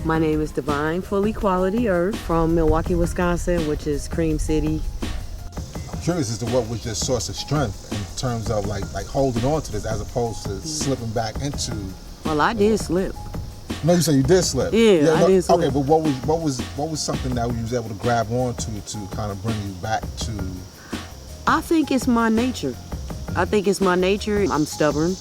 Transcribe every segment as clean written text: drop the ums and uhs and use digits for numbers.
My name is Divine Fully Quality Earth from Milwaukee, Wisconsin, which is Cream City. I'm curious as to what was your source of strength in terms of like holding on to this as opposed to slipping back into. Well, I did slip. No, you said you did slip. Yeah, I did slip. Okay, but what was something that you was able to grab onto to kind of bring you back to? I think it's my nature. I'm stubborn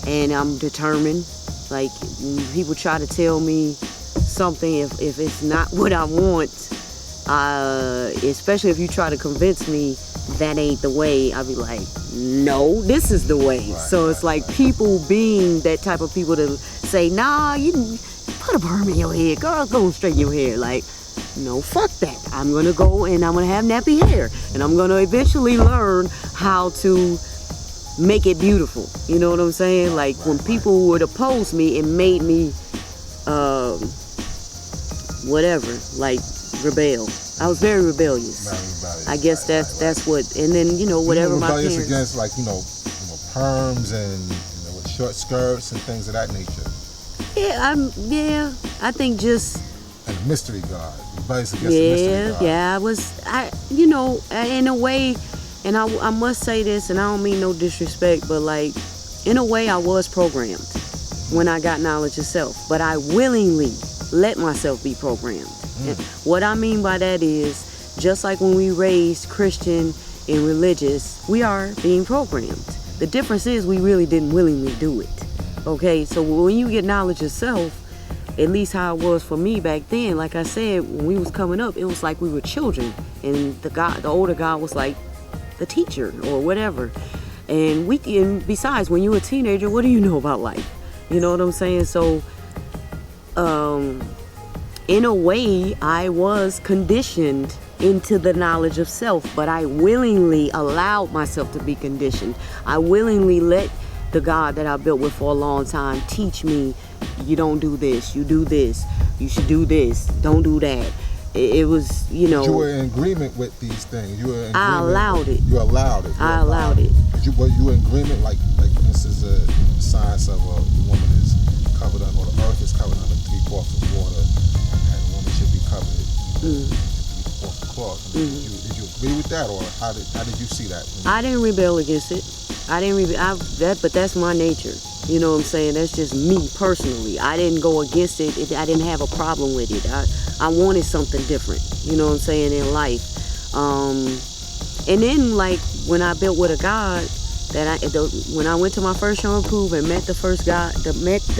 and I'm determined. Like, when people try to tell me something, if it's not what I want, especially if you try to convince me that ain't the way, I'll be like, no, this is the way. Right, so it's like people being that type of people to say, nah, you put a perm in your hair, girl, go straighten your hair. Like, no, fuck that. I'm gonna go and I'm gonna have nappy hair, and I'm gonna eventually learn how to make it beautiful. You know what I'm saying? Like, when people would oppose me, it made me rebel. I was very rebellious. I guess that's what. And then whatever my parents. Rebellious against perms and with short skirts and things of that nature. Yeah, I think just. And the mystery god. Rebellious against the mystery god. Yeah, in a way, and I must say this, and I don't mean no disrespect, but like, in a way, I was programmed when I got knowledge of self, but I willingly let myself be programmed. And what I mean by that is, just like when we raised Christian and religious, we are being programmed. The difference is we really didn't willingly do it. Okay, so when you get knowledge of self, at least how it was for me back then, like I said, when we was coming up, it was like we were children, and the older God was like the teacher or whatever. And besides, when you're a teenager, what do you know about life? You know what I'm saying? So, in a way, I was conditioned into the knowledge of self, but I willingly allowed myself to be conditioned. I willingly let the God that I built with for a long time teach me, you don't do this, you do this, you should do this, don't do that. It was, You were in agreement with these things. I allowed it. You allowed it. I allowed it. Were you in agreement, like for instance, the science of a woman is covered under, or the earth is covered under 3/4 of water, and a woman should be covered in 3/4 of cloth. Did you agree with that, or how did you see that? I didn't rebel against it. But that's my nature. You know what I'm saying? That's just me personally. I didn't go against it. I didn't have a problem with it. I wanted something different. You know what I'm saying, in life. And then, like, when I built with a God, when I went to my first show and prove and met the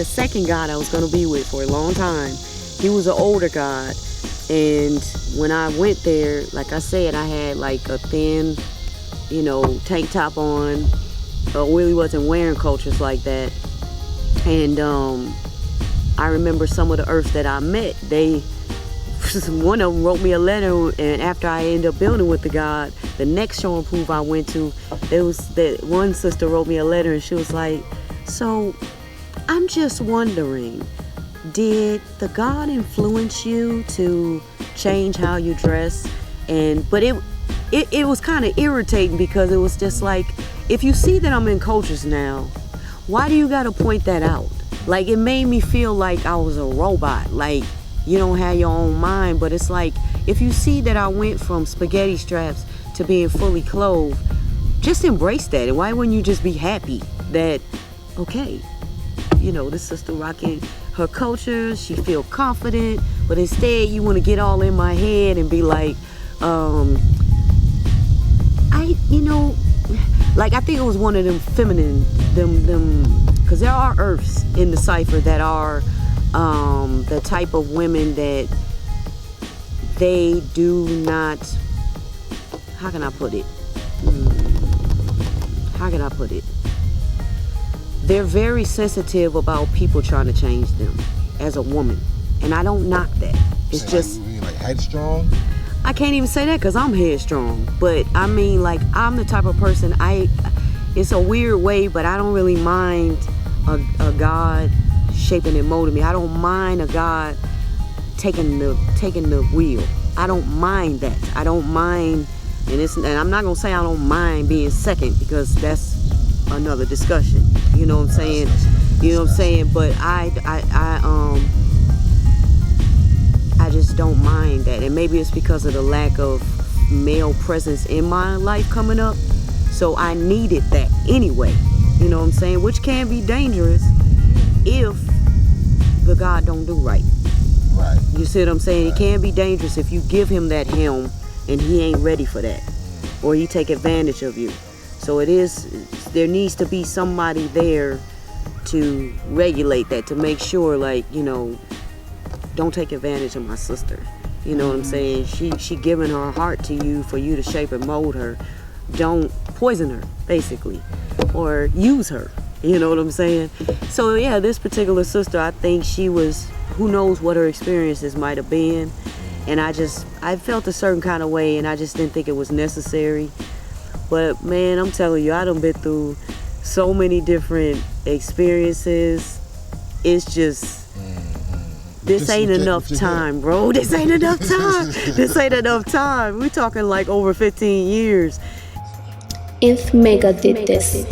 second God I was gonna be with for a long time. He was an older God, and when I went there, like I said, I had like a thin, tank top on. I really wasn't wearing cultures like that. And I remember some of the earths that I met, one of them wrote me a letter, and after I ended up building with the God, the next show and prove I went to, there was that one sister wrote me a letter, and she was like, so I'm just wondering, did the God influence you to change how you dress? But it was kind of irritating, because it was just like, if you see that I'm in cultures now, why do you got to point that out? Like, it made me feel like I was a robot. Like, you don't have your own mind. But it's like, if you see that I went from spaghetti straps to being fully clothed, just embrace that. And why wouldn't you just be happy that, okay, this sister rocking her culture, she feel confident, but instead you want to get all in my head and be like, like, I think it was one of them feminine, because there are earths in the cipher that are the type of women that they do not, how can I put it? They're very sensitive about people trying to change them as a woman. And I don't knock that. It's just... You mean like headstrong? I can't even say that because I'm headstrong. But I mean, like, I'm the type of person, it's a weird way, but I don't really mind a God shaping and molding me. I don't mind a God taking the wheel. I don't mind that. I don't mind, and I'm not gonna say I don't mind being second, because that's another discussion. You know what I'm saying? You know what I'm saying? But just don't mind that. And maybe it's because of the lack of male presence in my life coming up. So I needed that anyway. You know what I'm saying? Which can be dangerous if the God don't do right. Right. You see what I'm saying? It can be dangerous if you give him that helm and he ain't ready for that, or he take advantage of you. So there needs to be somebody there to regulate that, to make sure, like, you know, don't take advantage of my sister. You know what I'm saying? She giving her heart to you for you to shape and mold her. Don't poison her, basically, or use her. You know what I'm saying? So yeah, this particular sister, I think she was, who knows what her experiences might have been, and I felt a certain kind of way, and I just didn't think it was necessary. But man, I'm telling you, I done been through so many different experiences. It's just, this ain't enough time, bro. This ain't enough time. This ain't enough time. We're talking like over 15 years. If Mecca did this.